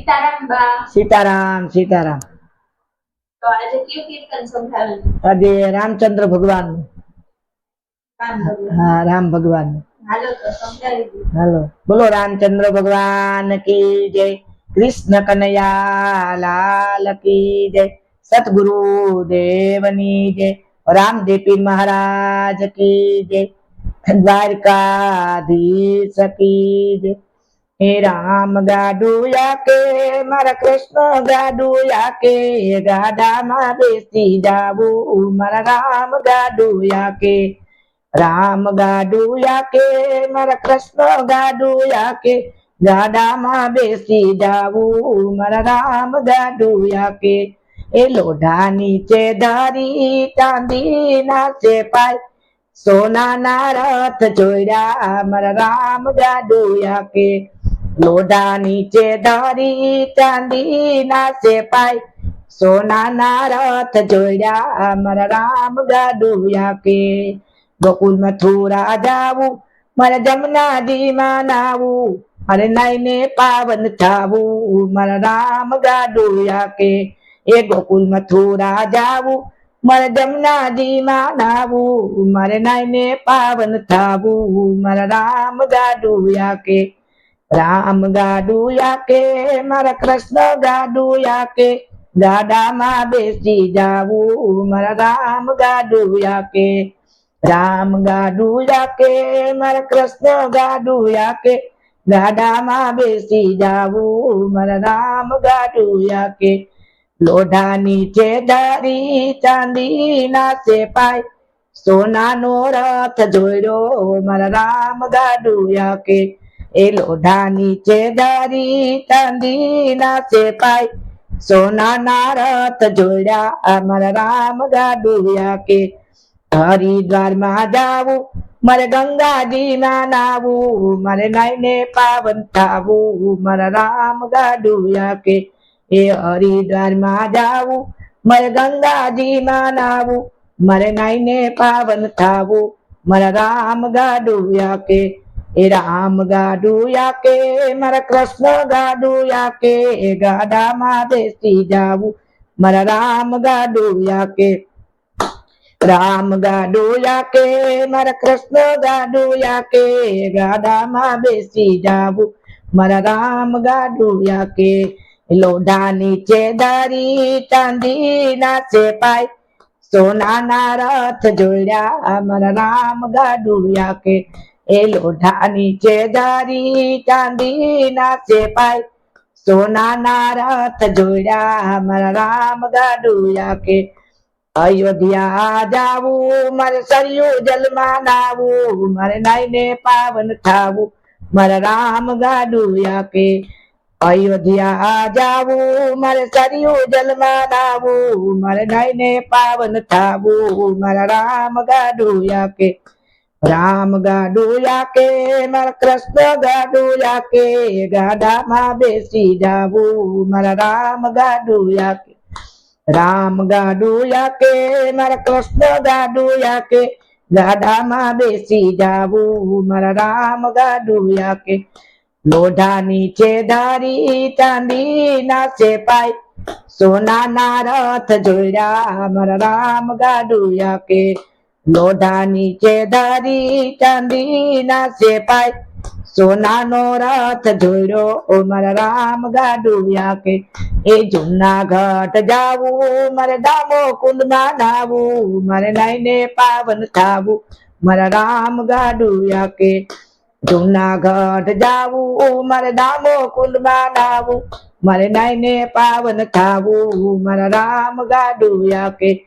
सीताराम बा। सीताराम सीताराम। तो आज क्यों कीर्तन संभालन? आज रामचंद्र भगवान। हाँ, राम भगवान। हालो तो समझावी दी। हालो, बोलो रामचंद्र भगवान की जय, कृष्ण कन्हैया लाल की जय, सतगुरु देवनी जय, रामदेव पीर महाराज की जय, द्वारकाधीश की जय। हे राम गाडुया के मारा कृष्ण गाडुया के, गाडा मा बेसी जावू मारा राम गाडुया के, राम गाडुया के मारा कृष्ण गाडुया के, गाडा मा बेसी जावू मारा राम गाडुया के। ए लोढा नीचे धारी चांदी ना से पाय, सोना ना रथ जोड़ा मारा राम गाडुया के, लोढा नीचे धारी चांदी ना से पाय, सोना ना रथ जोड़ा मारा राम गाडुया के। गोकुल मथुरा जावू मारा जमुना जी में नावू, मारे नैने पावन थावू मारा राम गाडुया के। ए गोकुल मथुरा जावू मारे जमुना जी में नावू, मारे नैने पावन थावू मारा राम गाडुया के, राम गाडुया के मारा कृष्ण गाडुया के, गाडा मा बेसी जावू मारा राम गाडुया के, राम गाडुया के मारा कृष्ण गाडुया के, गाडा मा बेसी जावू मारा राम गाडुया के। लोढा नीचे धारी चांदी ना से पाय, सोना नो रथ जोड़ो मारा राम गाडुया के। ए लोढा नीचे धारी चांदी ना से पाय, सोना ना रथ जोड़ा मारा राम गाडुया के। हरिद्वार में जावू मारे गंगा जी में नावू, मारे नैने पावन थावू मारा राम गाडुया के। ए हरिद्वार में जावू मारे गंगा जी में नावू, मारे नैने पावन थावू मारा राम गाडुया के। ए राम गाडुया के मारा कृष्ण गाडुया के, गाडा मा बेसी जावू मारा राम गाडुया के, राम गाडुया के मारा कृष्ण गाडुया के, गाडा मा बेसी जावू मारा राम गाडुया के। लोढा नीचे धारी चांदी ना से पाय, सोना ना रथ जोड़ा मारा राम गाडुया के। ए लोढा नीचे धारी चांदी ना से पाय, सोना ना रथ जोड़ा मारा राम गाडुया के। अयोध्या जावू मारे सरयू जल में नावू, मारे नैने पावन थावू मारा राम गाडुया के। अयोध्या जावू मारे सरयू जल में नावू, मारे नैने पावन थावू मारा राम गाडुया के, राम गाडुया के मारा कृष्ण गाडुया के, गाडा मा बेसी जावू मारा राम गाडुया के, राम गाडुया के मारा कृष्ण गाडुया के, गाडा मा बेसी जावू मारा राम गाडुया के। लोढा नीचे धारी चांदी ना से पाय, सोना ना रथ जोड़ा मारा राम गाडुया के। लोढा नीचे धारी चांदी ना से पाय, सोना नो रथ जोड़ो मारा राम गाडुया के। ए जूनागढ़ जावू मारे दामो कुंड में नावू, मारे नैने पावन थावू मारा राम गाडुया के। जूनागढ़ जावू मारे दामो कुंड में नावू, मारे नैने पावन थावू मारा राम गाडुया के,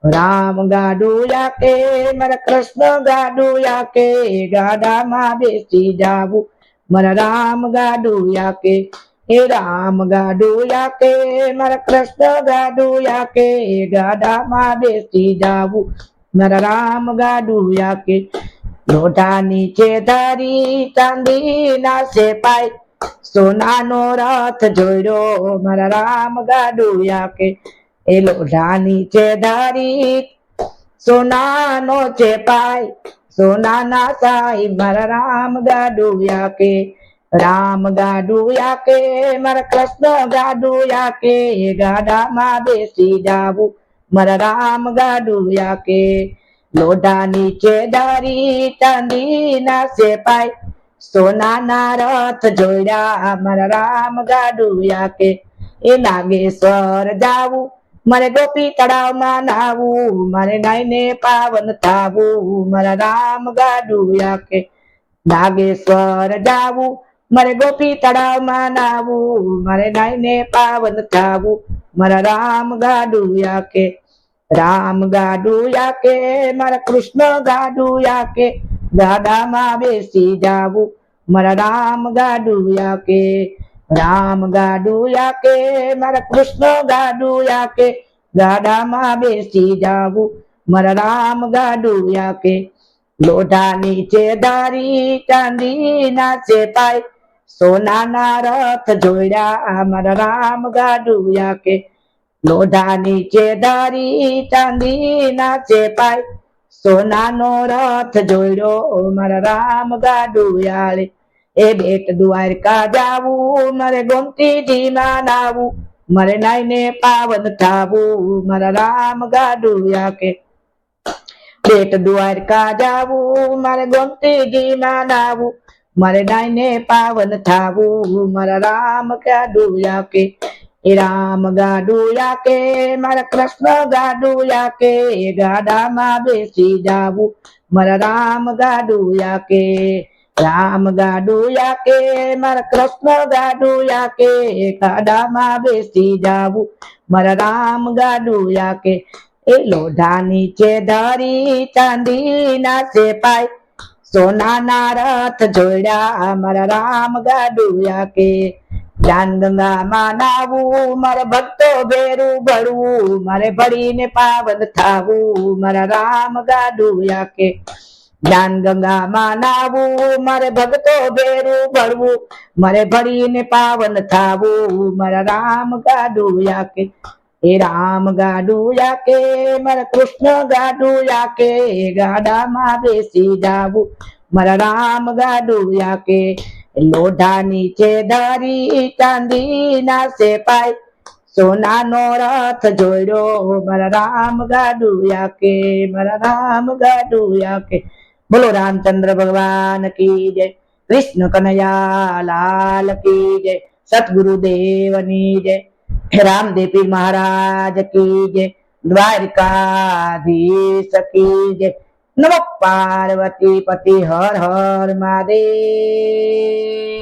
राम गाडुया के मारा कृष्ण गाडुया के, गाडा मा बेसी जावू मारा राम गाडुया के। हे राम गाडुया के मारा कृष्ण गाडुया के, गाडा मा बेसी जावू मारा राम गाडुया के। लोढा नीचे धारी चांदी ना से पाय, सोना नो रथ जोड़ो मारा राम गाडुया के। ए लोढा नीचे धारी सोना नो चे पाय, सोना ना साई मारा राम गाडुया के। રામ ગાડું યાકે મારા કૃષ્ણ ગાડું યાકે ગાડામાં બેસી જાવું મારા રામ ગાડું યાકે લોઢા નીચે દારી ચાંદી ના સેપાય સોનાના રથ જોડ્યા મારા રામ ગાડું યાકે એ નાગેશ્વર જાવું મારે ગોપી તળાવમાં નાવું મારે નાઈને પાવન થાવું મારા રામ ગાડું યાકે નાગેશ્વર જાવું મારે ગોપી તળાવમાં નાવું મારે નાઈને પાવન થાવું મારા રામ ગાડું યાકે રામ ગાડું યાકે મારા કૃષ્ણ ગાડું યાકે ગાડામાં બેસી જાવું મારા રામ ગાડું યાકે રામ ગાડું યાકે મારા કૃષ્ણ ગાડું યાકે ગાડામાં બેસી જાવું મારા રામ ગાડું યાકે લોઢા નીચે દારી ચાંદી ના સેપાય સોનાના રથ જોડ્યા મારા રામ ગાડું યાકે લોઢા નીચે દારી ચાંદી ના સેપાય સોનાનો રથ જોડ્યો મારા રામ ગાડું યાળે એ બેટ દ્વારકા જાવું મારે ગોમતીજી માં નાવું મારે નાઈને પાવન થાવું મારા રામ ગાડું યાકે બેટ દ્વારકા જાવું મારે ગોમતીજી માં નાવું મારે નાઈને પાવન થાવું મારા રામ ગાડું યાકે એ રામ ગાડું યાકે મારા કૃષ્ણ ગાડું યાકે ગાડામાં બેસી જાવું મારા રામ ગાડું યાકે રામ ગાડું યાકે મારા કૃષ્ણ ગાડું યાકે ગાડામાં બેસી જાવું મારા રામ ગાડું યાકે એ લોઢા નીચે ધરી ચાંદી ના સેપાય સોનાના રથ જોડ્યા મારા રામ ગાડું યાકે જ્ઞાન ગંગામાં નાવું મારે ભક્તો ભેરું ભળવું મારે ભળીને પાવન થાવું મારા રામ ગાડું યાકે જ્ઞાન ગંગામાં નાવું મારે ભક્તો ભેરું ભળવું મારે ભળીને પાવન થાવું મારા રામ ગાડું યાકે એ રામ ગાડું યાકે મારા કૃષ્ણ ગાડું યાકે ગાડામાં બેસી જાવું મારા રામ ગાડું યાકે લોઢા નીચે ધરી ચાંદી ના સેપાય સોનાનો રથ જોડ્યો મારા રામ ગાડું યાકે મારા રામ ગાડું યાકે બોલો રામચંદ્ર ભગવાન કી જય કૃષ્ણ કનૈયા લાલ કી જય સતગુરુદેવની જય રામદેવ પીર મહારાજ કી જય દ્વારકાધીશ કી જય નમો પાર્વતી પતિ હર હર મહાદેવ